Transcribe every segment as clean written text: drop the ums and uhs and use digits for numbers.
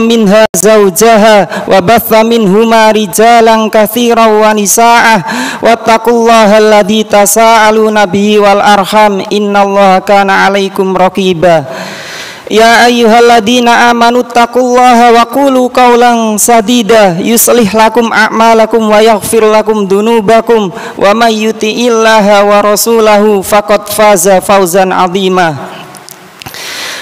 minha zawjaha wa batha minhuma rijalan katsiran wa nisaa wattaqullaha alladzi tasaaluna bihi wal arham innallaha kana 'alaikum raqiba. Ya ayyuhalladzina amanu taqullaha wa qulu qawlan sadida yuslih lakum a'malakum wa yaghfir lakum dunubakum wa may yuti'illaha wa rasulahu faqad faza fawzan 'azima.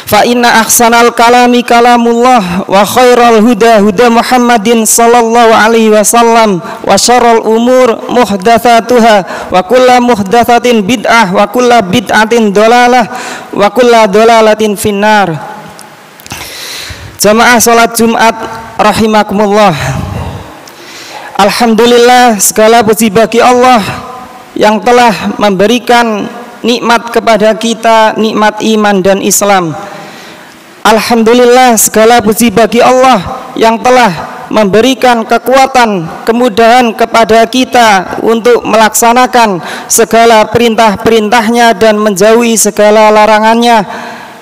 Fa inna ahsanal kalami kalamullah wa khairal huda huda Muhammadin sallallahu alaihi wasallam wa syarrul umur muhdatsatuha wa kullu muhdatsatin bid'ah wa kullu bid'atin dhalalah wa kullu dhalalatin finnar. Jamaah salat Jumat rahimakumullah. Alhamdulillah, segala puji bagi Allah yang telah memberikan nikmat kepada kita, nikmat iman dan Islam. Alhamdulillah, segala puji bagi Allah yang telah memberikan kekuatan, kemudahan kepada kita untuk melaksanakan segala perintah-perintahnya dan menjauhi segala larangannya.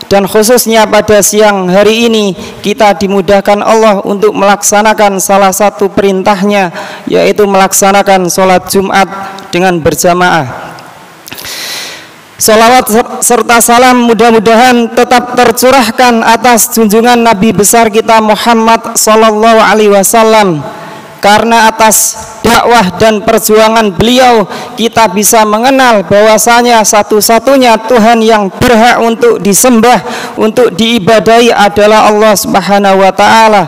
Dan khususnya pada siang hari ini kita dimudahkan Allah untuk melaksanakan salah satu perintahnya, yaitu melaksanakan sholat Jumat dengan berjamaah. Salawat serta salam mudah-mudahan tetap tercurahkan atas junjungan Nabi besar kita Muhammad sallallahu alaihi wasallam. Karena atas dakwah dan perjuangan beliau kita bisa mengenal bahwasanya satu-satunya Tuhan yang berhak untuk disembah, untuk diibadahi adalah Allah Subhanahu wa taala.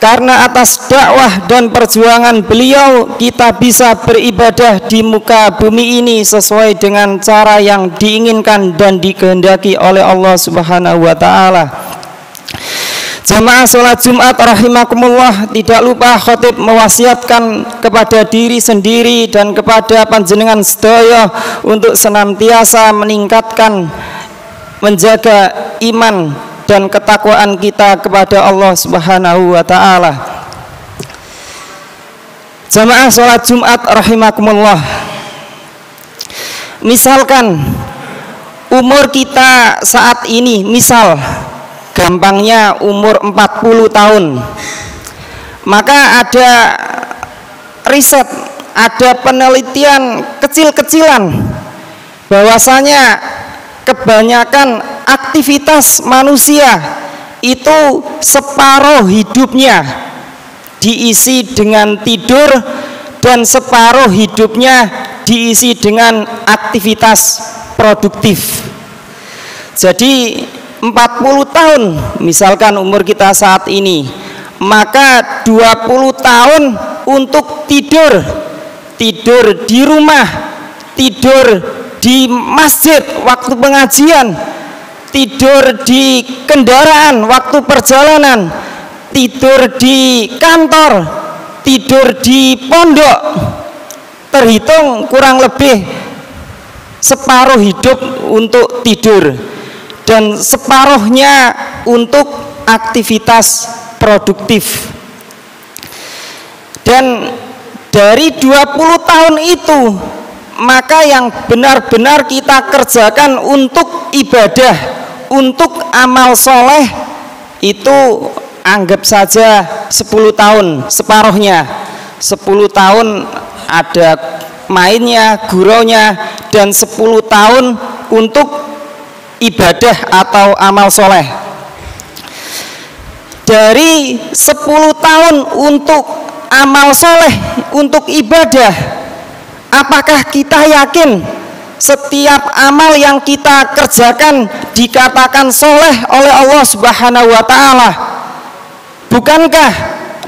Karena atas dakwah dan perjuangan beliau kita bisa beribadah di muka bumi ini sesuai dengan cara yang diinginkan dan dikehendaki oleh Allah Subhanahu wa taala. Jamaah salat Jumat rahimakumullah, tidak lupa khatib mewasiatkan kepada diri sendiri dan kepada panjenengan sedaya untuk senantiasa meningkatkan, menjaga iman dan ketakwaan kita kepada Allah Subhanahu wa taala. Jamaah salat Jumat rahimakumullah. Misalkan umur kita saat ini, misal gampangnya umur 40 tahun. Maka ada riset, ada penelitian kecil-kecilan bahwasanya kebanyakan aktivitas manusia itu separuh hidupnya diisi dengan tidur dan separuh hidupnya diisi dengan aktivitas produktif. Jadi 40 tahun misalkan umur kita saat ini, maka 20 tahun untuk tidur di rumah, tidur di masjid waktu pengajian, tidur di kendaraan waktu perjalanan, tidur di kantor, tidur di pondok, terhitung kurang lebih separuh hidup untuk tidur dan separuhnya untuk aktivitas produktif. Dan dari 20 tahun itu, maka yang benar-benar kita kerjakan untuk ibadah, untuk amal soleh, itu anggap saja 10 tahun separuhnya. 10 tahun ada mainnya, guraunya, dan 10 tahun untuk ibadah atau amal soleh. Dari 10 tahun untuk amal soleh, untuk ibadah, apakah kita yakin setiap amal yang kita kerjakan dikatakan soleh oleh Allah Subhanahu wa ta'ala? Bukankah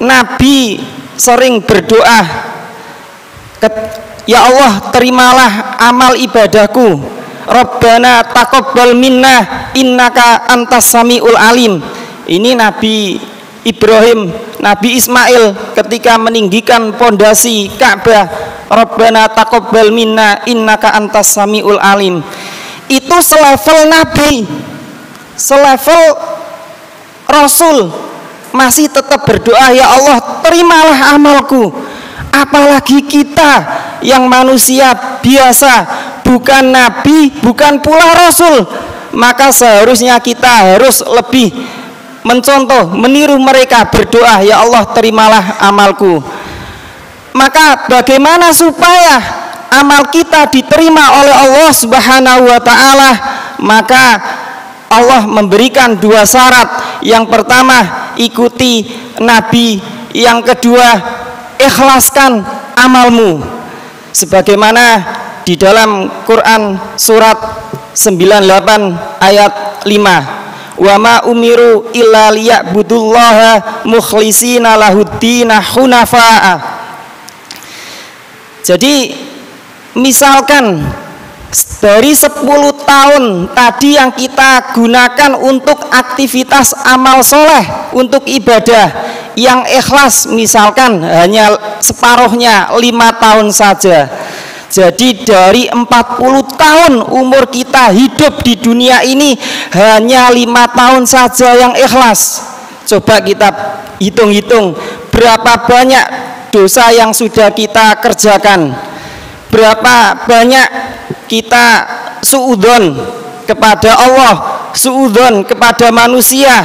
Nabi sering berdoa, ya Allah, terimalah amal ibadahku, Rabbana taqabbal minna innaka antas samiul alim. Ini Nabi Ibrahim, Nabi Ismail ketika meninggikan pondasi Ka'bah, Rabbana taqabbal minna innaka antas samiul alim. Itu selevel Nabi, selevel Rasul, masih tetap berdoa, ya Allah, terimalah amalku. Apalagi kita yang manusia biasa, bukan Nabi, bukan pula Rasul. Maka seharusnya kita harus lebih mencontoh, meniru mereka berdoa, ya Allah terimalah amalku. Maka bagaimana supaya amal kita diterima oleh Allah Subhanahu wa taala? Maka Allah memberikan dua syarat. Yang pertama, ikuti Nabi. Yang kedua, ikhlaskan amalmu. Sebagaimana di dalam Quran surat 98 ayat 5. Wa ma umiru illa liya'budullaha mukhlishina lahuddina hunafa'a. Jadi misalkan dari 10 tahun tadi yang kita gunakan untuk aktivitas amal soleh, untuk ibadah yang ikhlas, misalkan hanya separuhnya 5 tahun saja. Jadi dari 40 tahun umur kita hidup di dunia ini, hanya 5 tahun saja yang ikhlas. Coba kita hitung-hitung berapa banyak dosa yang sudah kita kerjakan, berapa banyak kita suudzon kepada Allah, suudzon kepada manusia.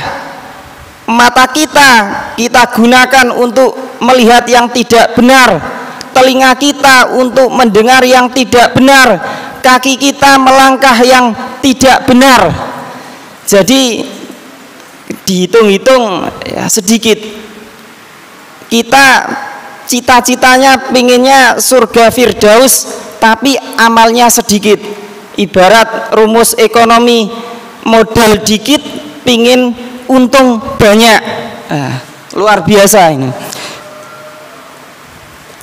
Mata kita gunakan untuk melihat yang tidak benar, telinga kita untuk mendengar yang tidak benar, kaki kita melangkah yang tidak benar. Jadi dihitung-hitung ya sedikit. Kita cita-citanya pinginnya surga Firdaus, tapi amalnya sedikit. Ibarat rumus ekonomi, modal dikit pingin untung banyak. Luar biasa ini.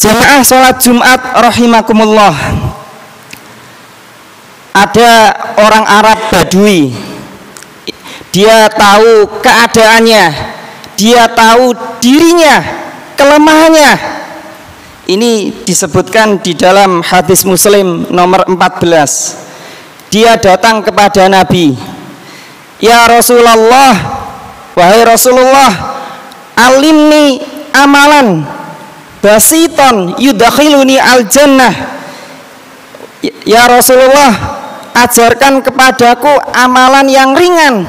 Jamaah sholat Jumat rahimakumullah. Ada orang Arab Badui. Dia tahu keadaannya, dia tahu dirinya, kelemahannya. Ini disebutkan di dalam hadis Muslim nomor 14. Dia datang kepada Nabi. Ya Rasulullah, wahai Rasulullah, alimni amalan basiton yudakhiluni al-jannah. Ya Rasulullah, ajarkan kepadaku amalan yang ringan,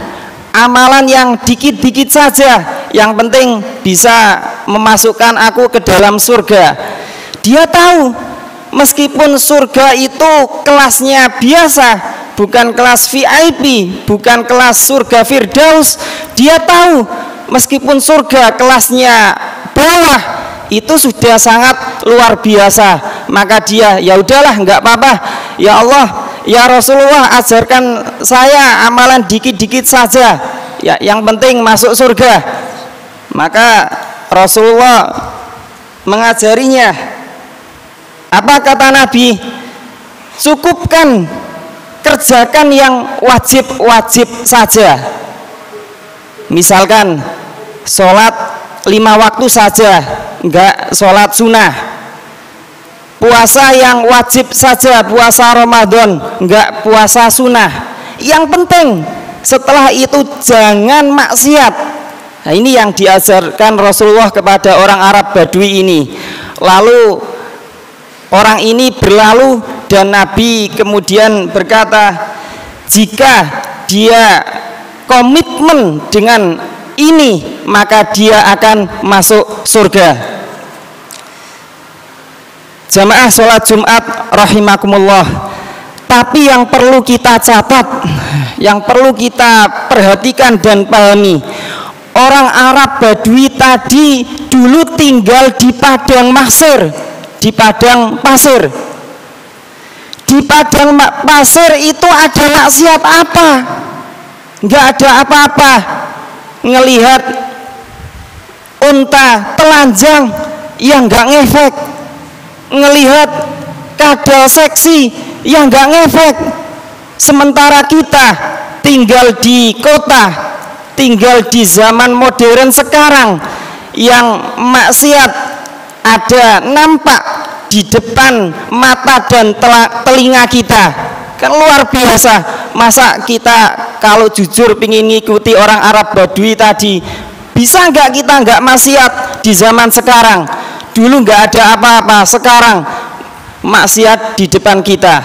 amalan yang dikit-dikit saja, yang penting bisa memasukkan aku ke dalam surga. Dia tahu meskipun surga itu kelasnya biasa, bukan kelas VIP, bukan kelas surga Firdaus. Dia tahu meskipun surga kelasnya bawah, itu sudah sangat luar biasa. Maka dia, ya udahlah, nggak apa-apa. Ya Allah, ya Rasulullah, ajarkan saya amalan dikit-dikit saja, ya, yang penting masuk surga. Maka Rasulullah mengajarinya. Apa kata Nabi? Cukupkan, kerjakan yang wajib-wajib saja. Misalkan sholat 5 waktu saja, enggak sholat sunnah. Puasa yang wajib saja, puasa Ramadan, enggak puasa sunnah. Yang penting setelah itu jangan maksiat. Nah, ini yang diajarkan Rasulullah kepada orang Arab Badui ini. Lalu orang ini berlalu dan Nabi kemudian berkata, jika dia komitmen dengan ini, maka dia akan masuk surga. Jamaah sholat Jumat rahimakumullah. Tapi yang perlu kita catat, yang perlu kita perhatikan dan pahami, orang Arab Badui tadi dulu tinggal di padang mahsyar, di padang pasir. Di padang pasir itu ada maksiat apa? Enggak ada apa-apa. Ngelihat unta telanjang yang enggak ngefek, ngelihat kadal seksi yang enggak ngefek. Sementara kita tinggal di kota, tinggal di zaman modern sekarang, yang maksiat ada nampak di depan mata dan telinga kita. Kan luar biasa. Masa kita kalau jujur pingin ngikuti orang Arab Badui tadi, bisa nggak kita nggak maksiat di zaman sekarang? Dulu nggak ada apa-apa, sekarang maksiat di depan kita.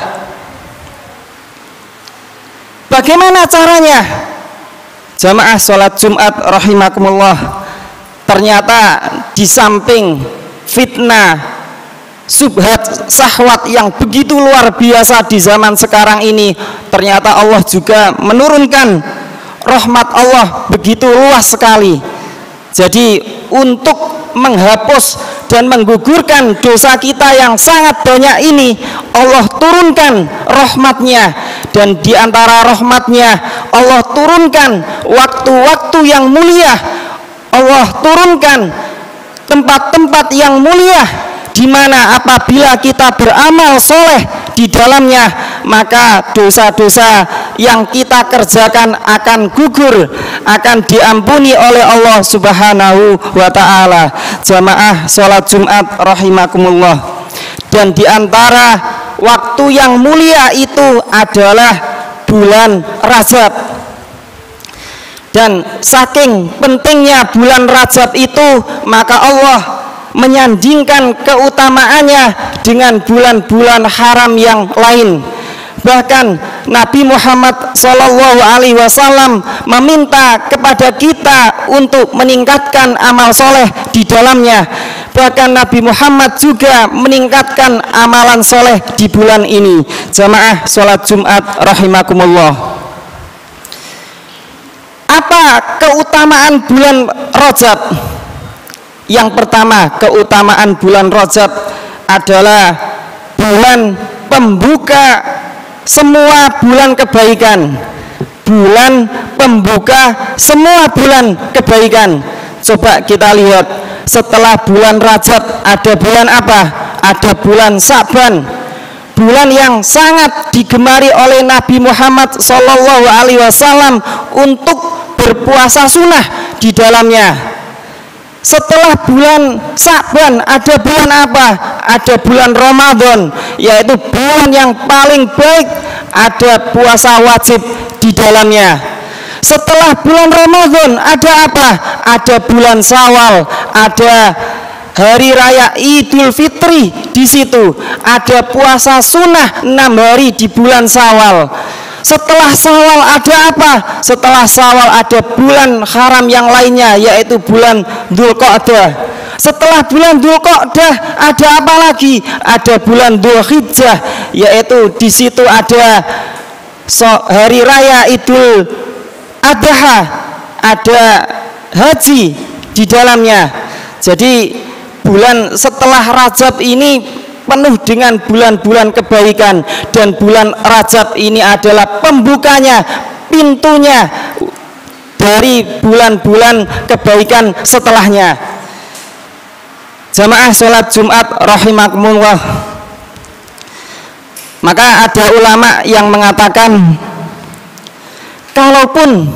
Bagaimana caranya? Jamaah sholat Jumat rahimakumullah, ternyata di samping fitnah subhat syahwat yang begitu luar biasa di zaman sekarang ini, ternyata Allah juga menurunkan rahmat Allah begitu luas sekali. Jadi untuk menghapus dan menggugurkan dosa kita yang sangat banyak ini, Allah turunkan rahmatnya, dan di antara rahmatnya Allah turunkan waktu-waktu yang mulia, Allah turunkan tempat-tempat yang mulia, di mana apabila kita beramal soleh di dalamnya, maka dosa-dosa yang kita kerjakan akan gugur, akan diampuni oleh Allah Subhanahu wa ta'ala. Jamaah sholat Jumat rahimakumullah, dan di antara waktu yang mulia itu adalah bulan Rajab. Dan saking pentingnya bulan Rajab itu, maka Allah menyandingkan keutamaannya dengan bulan-bulan haram yang lain. Bahkan Nabi Muhammad SAW meminta kepada kita untuk meningkatkan amal soleh di dalamnya. Bahkan Nabi Muhammad juga meningkatkan amalan soleh di bulan ini. Jamaah sholat Jumat rahimakumullah, apa keutamaan bulan Rajab? Yang pertama, keutamaan bulan Rajab adalah bulan pembuka semua bulan kebaikan, bulan pembuka semua bulan kebaikan. Coba kita lihat, setelah bulan Rajab ada bulan apa? Ada bulan Sa'ban, bulan yang sangat digemari oleh Nabi Muhammad SAW untuk berpuasa sunnah di dalamnya. Setelah bulan Sa'ban ada bulan apa? Ada bulan Ramadan, yaitu bulan yang paling baik, ada puasa wajib di dalamnya. Setelah bulan Ramadan ada apa? Ada bulan Syawal, ada hari raya Idul Fitri di situ, ada puasa sunnah 6 hari di bulan Syawal. Setelah Syawal ada apa? Setelah Syawal ada bulan haram yang lainnya, yaitu bulan Dzulqa'dah. Setelah bulan Dzulqa'dah ada apa lagi? Ada bulan Dzulhijjah, yaitu di situ ada hari raya Idul Adha, ada haji di dalamnya. Jadi bulan setelah Rajab ini penuh dengan bulan-bulan kebaikan, dan bulan Rajab ini adalah pembukanya, pintunya dari bulan-bulan kebaikan setelahnya. Jamaah sholat Jumat rahimakumullah, maka ada ulama yang mengatakan, kalaupun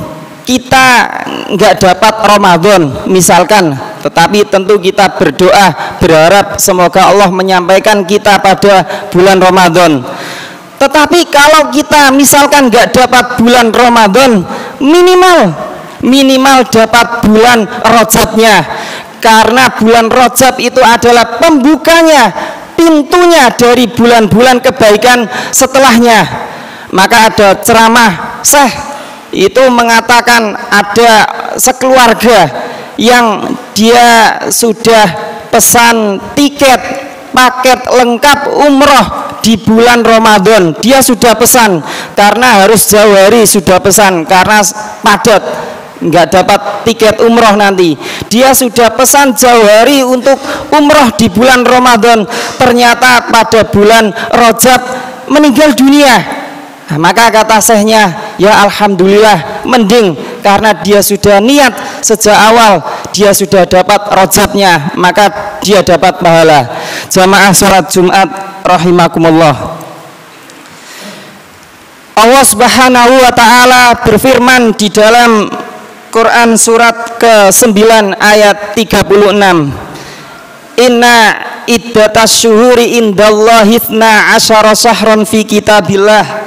kita nggak dapat Ramadan misalkan, tetapi tentu kita berdoa berharap semoga Allah menyampaikan kita pada bulan Ramadan. Tetapi kalau kita misalkan nggak dapat bulan Ramadan, minimal dapat bulan Rajabnya, karena bulan Rajab itu adalah pembukanya, pintunya dari bulan-bulan kebaikan setelahnya. Maka ada ceramah Syekh itu mengatakan ada sekeluarga yang dia sudah pesan tiket paket lengkap umroh di bulan Ramadan. Dia sudah pesan karena harus jauh hari, sudah pesan karena padat, nggak dapat tiket umroh nanti. Dia sudah pesan jauh hari untuk umroh di bulan Ramadan. Ternyata pada bulan Rajab meninggal dunia. Nah, maka kata syekhnya, ya alhamdulillah, mending karena dia sudah niat sejak awal, dia sudah dapat Rajabnya, maka dia dapat pahala. Jamaah sholat Jumat rahimakumullah, Allah Subhanahu wa ta'ala berfirman di dalam Quran surat ke-9 ayat 36, Inna iddatas syuhuri indallahi 12 syahran fi kitabillah.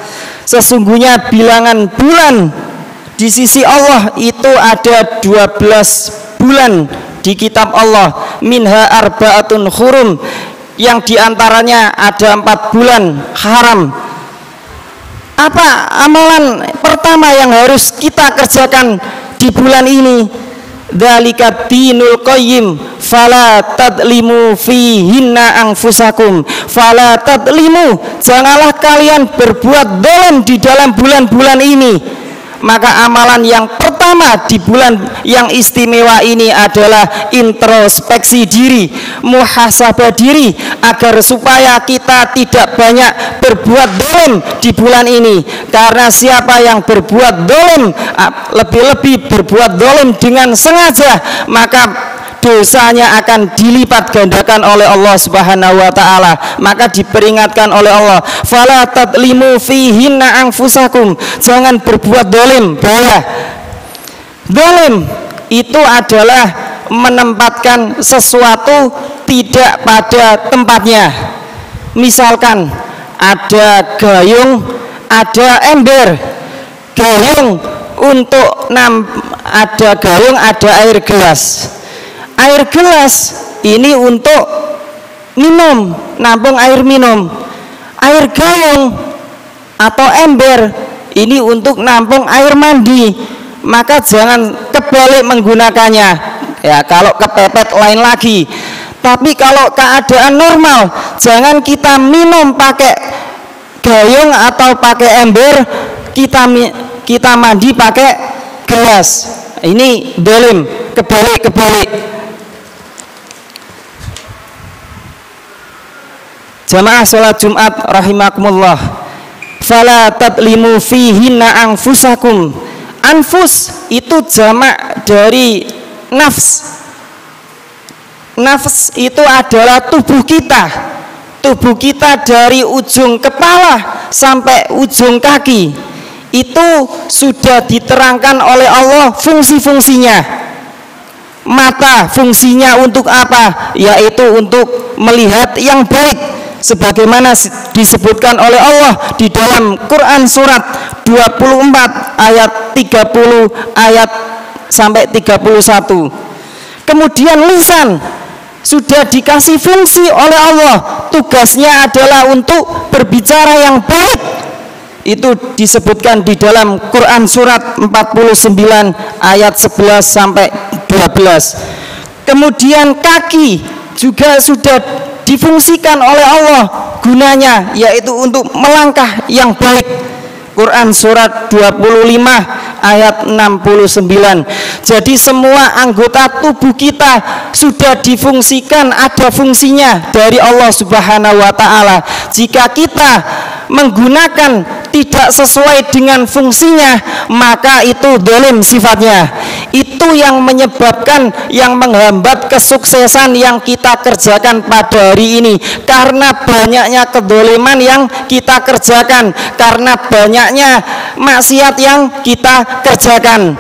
Sesungguhnya bilangan bulan di sisi Allah itu ada 12 bulan di kitab Allah. Minha arba'atun hurum, yang diantaranya ada 4 bulan haram. Apa amalan pertama yang harus kita kerjakan di bulan ini. Dzalika dinul qayyim fala tadlimu fihinna anfusakum fala tadlimu, janganlah kalian berbuat zalim di dalam bulan-bulan ini. Maka amalan yang pertama di bulan yang istimewa ini adalah introspeksi diri, muhasabah diri, agar supaya kita tidak banyak berbuat zalim di bulan ini. Karena siapa yang berbuat zalim, lebih-lebih berbuat zalim dengan sengaja, maka dosanya akan dilipat gandakan oleh Allah Subhanahu wa taala. Maka diperingatkan oleh Allah, fala tadlimu fihinna anfusakum, jangan berbuat zalim. Bahaya. Zalim itu adalah menempatkan sesuatu tidak pada tempatnya. Misalkan ada gayung, ada ember. Gayung untuk ada gayung, ada air gelas. Air gelas ini untuk minum, nampung air minum. Air gayung atau ember ini untuk nampung air mandi. Maka jangan kebalik menggunakannya. Ya, kalau kepepet lain lagi. Tapi kalau keadaan normal, jangan kita minum pakai gayung atau pakai ember, kita mandi pakai gelas. Ini zalim, kebalik. Jamaah sholat Jumat rahimakumullah, fala tadlimu fihinna anfusakum. Anfus itu jamak dari nafs. Nafs itu adalah tubuh kita. Tubuh kita dari ujung kepala sampai ujung kaki. Itu sudah diterangkan oleh Allah fungsi-fungsinya. Mata fungsinya untuk apa? Yaitu untuk melihat yang baik, sebagaimana disebutkan oleh Allah di dalam Quran surat 24 ayat 30 ayat sampai 31. Kemudian lisan sudah dikasih fungsi oleh Allah, tugasnya adalah untuk berbicara yang baik. Itu disebutkan di dalam Quran surat 49 ayat 11 sampai 12. Kemudian kaki juga sudah difungsikan oleh Allah, gunanya yaitu untuk melangkah yang baik. Quran surat 25 ayat 69. Jadi semua anggota tubuh kita sudah difungsikan, ada fungsinya dari Allah Subhanahu wa taala. Jika kita menggunakan tidak sesuai dengan fungsinya, maka itu zalim sifatnya. Itu yang menyebabkan, yang menghambat kesuksesan yang kita kerjakan pada hari ini. Karena banyaknya kedzaliman yang kita kerjakan, karena banyaknya maksiat yang kita kerjakan,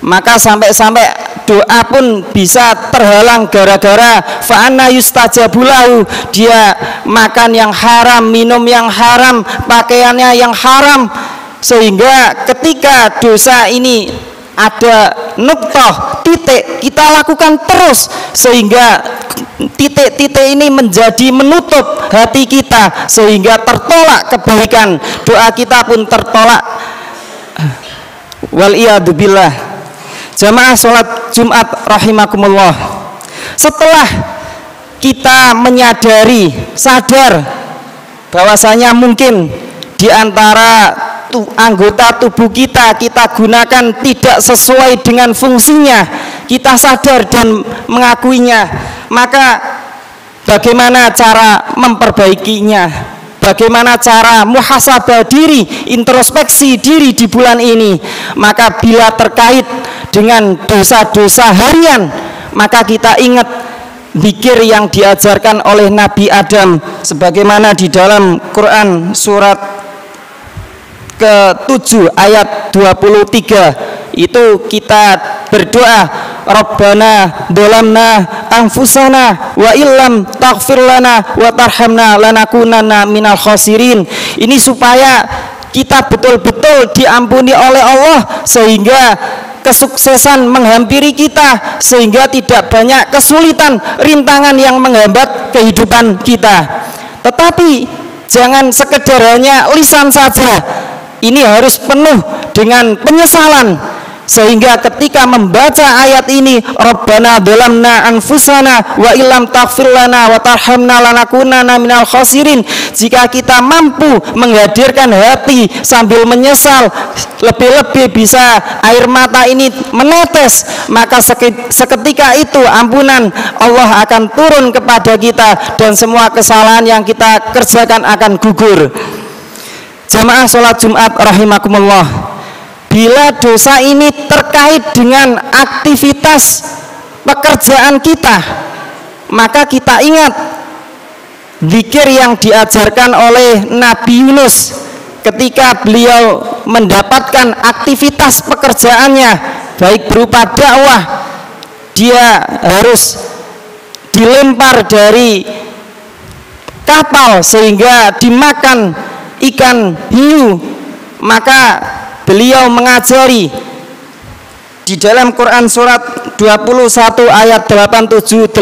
maka sampai-sampai doa pun bisa terhalang gara-gara fa'anna yustajabulahu, dia makan yang haram, minum yang haram, pakaiannya yang haram. Sehingga ketika dosa ini ada nuktah, titik, kita lakukan terus, sehingga titik-titik ini menjadi menutup hati kita, sehingga tertolak kebaikan, doa kita pun tertolak. Waliyadzubillah. Jamaah sholat Jumat rahimakumullah, setelah kita menyadari, sadar bahwasanya mungkin di antara anggota tubuh kita gunakan tidak sesuai dengan fungsinya, kita sadar dan mengakuinya, maka bagaimana cara memperbaikinya? Bagaimana cara muhasabah diri, introspeksi diri di bulan ini? Maka bila terkait dengan dosa-dosa harian, maka kita ingat zikir yang diajarkan oleh Nabi Adam, sebagaimana di dalam Quran surat ke-7 ayat 23. Itu kita berdoa, Rabbana dolamna anfusana wa illam taghfir lana wa tarhamna lanakunanna minal khasirin. Ini supaya kita betul-betul diampuni oleh Allah, sehingga kesuksesan menghampiri kita, sehingga tidak banyak kesulitan, rintangan yang menghambat kehidupan kita. Tetapi jangan sekedar hanya lisan saja, ini harus penuh dengan penyesalan. Sehingga ketika membaca ayat ini, Rabbana dzalamna anfusana wa illam taghfir lana wa tarhamna lanakunanna minal khasirin. Jika kita mampu menghadirkan hati sambil menyesal, lebih-lebih bisa air mata ini menetes, maka seketika itu ampunan Allah akan turun kepada kita dan semua kesalahan yang kita kerjakan akan gugur. Jamaah sholat Jumat rahimakumullah, bila dosa ini terkait dengan aktivitas pekerjaan kita, maka kita ingat zikir yang diajarkan oleh Nabi Yunus ketika beliau mendapatkan aktivitas pekerjaannya, baik berupa dakwah, dia harus dilempar dari kapal sehingga dimakan ikan hiu, maka beliau mengajari di dalam Quran surat 21 ayat 87-88.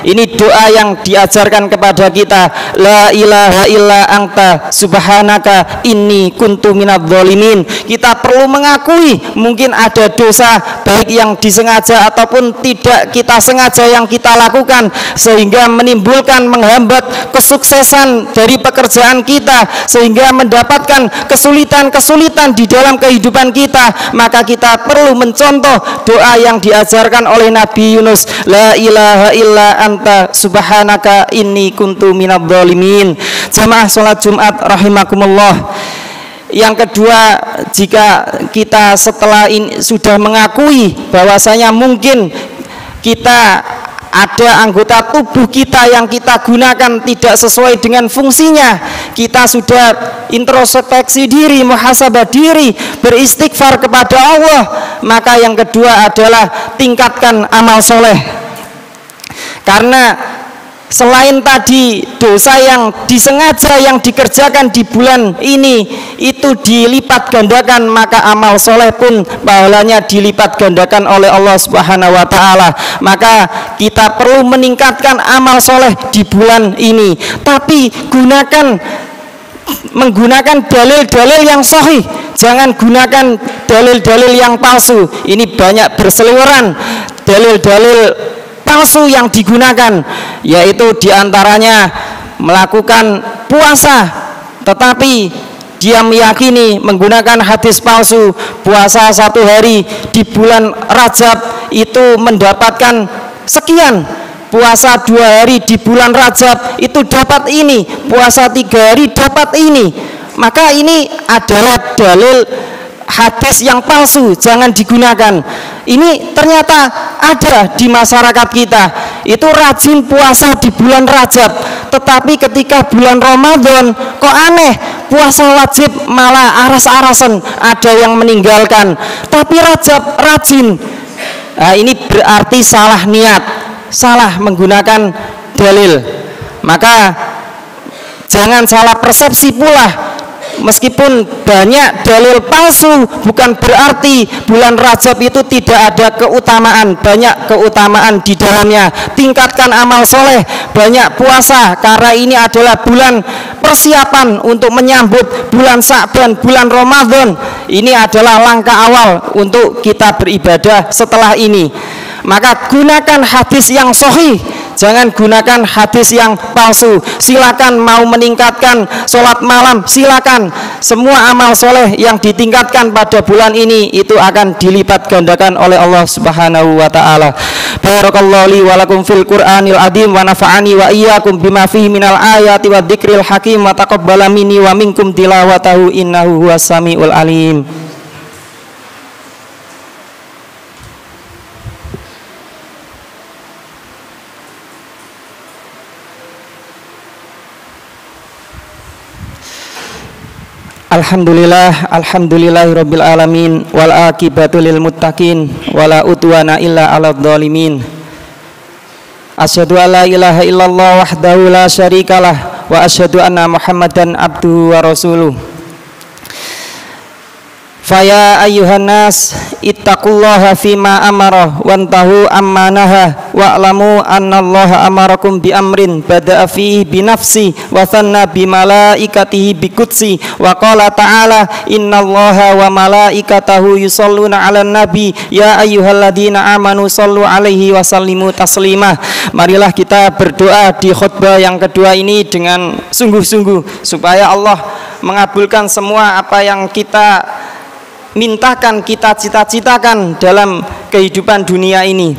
Ini doa yang diajarkan kepada kita, la ilaha illa anta subhanaka inni kuntu minadz dzalimin. Kita perlu mengakui mungkin ada dosa baik yang disengaja ataupun tidak kita sengaja yang kita lakukan, sehingga menimbulkan menghambat kesuksesan dari pekerjaan kita, sehingga mendapatkan kesulitan-kesulitan di dalam kehidupan kita. Maka kita perlu mencontoh doa yang diajarkan oleh Nabi Yunus, la ilaha illa anta subhanaka inni kuntu minadz dzalimin. Jamaah sholat Jumat rahimakumullah, yang kedua, jika kita setelah ini sudah mengakui bahwasanya mungkin kita ada anggota tubuh kita yang kita gunakan tidak sesuai dengan fungsinya, kita sudah introspeksi diri, muhasabah diri, beristighfar kepada Allah, maka yang kedua adalah tingkatkan amal soleh. Karena selain tadi dosa yang disengaja yang dikerjakan di bulan ini itu dilipat gandakan, maka amal soleh pun pahalanya dilipat gandakan oleh Allah Subhanahu wa Ta'ala. Maka kita perlu meningkatkan amal soleh di bulan ini, tapi menggunakan dalil-dalil yang sahih, jangan gunakan dalil-dalil yang palsu. Ini banyak berseliweran dalil-dalil palsu yang digunakan, yaitu diantaranya melakukan puasa tetapi dia meyakini menggunakan hadis palsu, puasa 1 hari di bulan Rajab itu mendapatkan sekian, puasa 2 hari di bulan Rajab itu dapat ini, puasa 3 hari dapat ini. Maka ini adalah dalil hadis yang palsu, jangan digunakan. Ini ternyata ada di masyarakat kita, itu rajin puasa di bulan Rajab, tetapi ketika bulan Ramadan kok aneh, puasa wajib malah aras-arasan, ada yang meninggalkan, tapi Rajab rajin. Nah, ini berarti salah niat, salah menggunakan dalil. Maka jangan salah persepsi pula. Meskipun banyak dalil palsu, bukan berarti bulan Rajab itu tidak ada keutamaan. Banyak keutamaan di dalamnya. Tingkatkan amal soleh, banyak puasa, karena ini adalah bulan persiapan untuk menyambut bulan Sya'ban, bulan Ramadan. Ini adalah langkah awal untuk kita beribadah setelah ini. Maka gunakan hadis yang sahih, jangan gunakan hadis yang palsu. Silakan mau meningkatkan sholat malam, silakan. Semua amal soleh yang ditingkatkan pada bulan ini itu akan dilipat gandakan oleh Allah Subhanahu wa Ta'ala. Barakallahu li wa lakum fil Qur'anil azim wa nafa'ani wa iyyakum bima fihi minal ayati wa dzikril hakim wa taqabbala minni wa minkum tilawatahu innahu huwas samiul alim. Alhamdulillahirabbil alamin wal aqibatu lil muttaqin wala udwana illa 'alal zalimin. Asyhadu an la ilaha illallah wahdahu la syarikalah wa asyhadu anna Muhammadan abduhu wa rasuluh. Faya ayyuhan nas ittaqullaha fima amara wantahu amma naha wa'lamu annallaha amarakum bi amrin bada'a fihi bi nafsi wa thanna bi malaikatihi bi qudsi wa qala ta'ala innallaha wa malaikatahu yusholluna 'alan nabi ya ayyuhalladzina amanu shollu 'alaihi wa sallimu taslima. Marilah kita berdoa di khutbah yang kedua ini dengan sungguh-sungguh supaya Allah mengabulkan semua apa yang kita mintakan, kita cita-citakan dalam kehidupan dunia ini.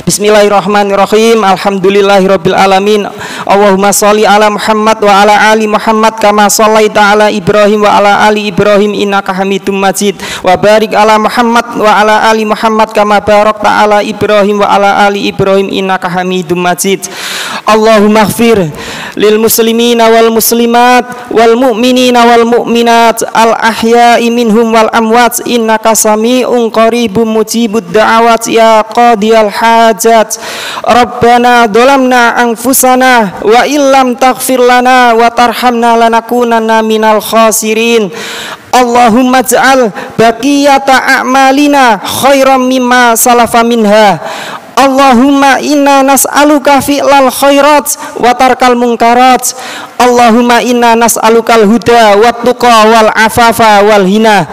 Bismillahirrahmanirrahim. Alhamdulillahirabbil alamin. Allahumma sholli ala Muhammad wa ala ali Muhammad kama shallaita ala Ibrahim wa ala ali Ibrahim innaka Hamidum Majid. Wa barik ala Muhammad wa ala ali Muhammad kama barakta ala Ibrahim wa ala ali Ibrahim innaka Hamidum Majid. Allahumma ighfir lil muslimina wal muslimat wal mu'minina wal mu'minat al ahya'i minhum wal amwat innaka sami'un qaribun mujibud da'awat ya qadiyal hajat. Rabbana dhalamna anfusana wa illam taghfir lana wa tarhamna lanakunanna minal khasirin. Allahumma ij'al baqiyata a'malina khairan mimma salafa minha. Allahumma inna nas'aluka fi'lal khairat wa tarkal munkarat. Allahumma inna nas'alukal huda wat tuqa wal afafa wal hina.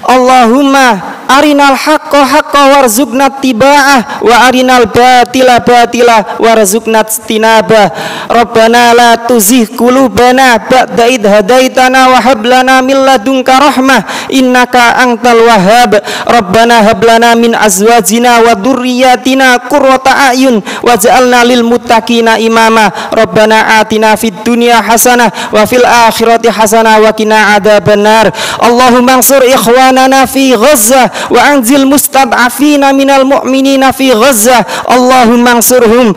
Allahumma arinal haqqa haqqa warzuqna tiba'ah wa arinal batila batila warzuqna tinabah. Rabbana la tuzigh qulubana ba'da id hadaitana wa hab lana min ladunka rahmah innaka antal wahhab. Rabbana hab lana min azwajina wa dzurriyyatina qurrata a'yun waj'alna lil muttaqina imama. Rabbana atina fid dunya hasanah wa fil akhirati hasanah wa qina adzabannar. Allahumma ansur ikhwanana fi Gaza wa anzil mustad'afina minal mu'minina fi Gaza. Allahumma ansurhum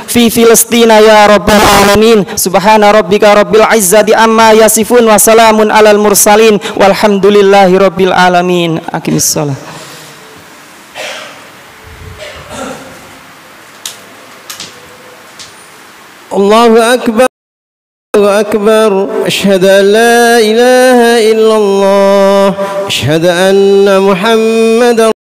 fi Filistina ya rabbal alamin. Subhana rabbika rabbil izzati amma yasifun wa salamun alal mursalin walhamdulillahi rabbil alamin. Aqimis shalah. Allahu akbar. أكبر أشهد أن لا إله إلا الله أشهد أن محمد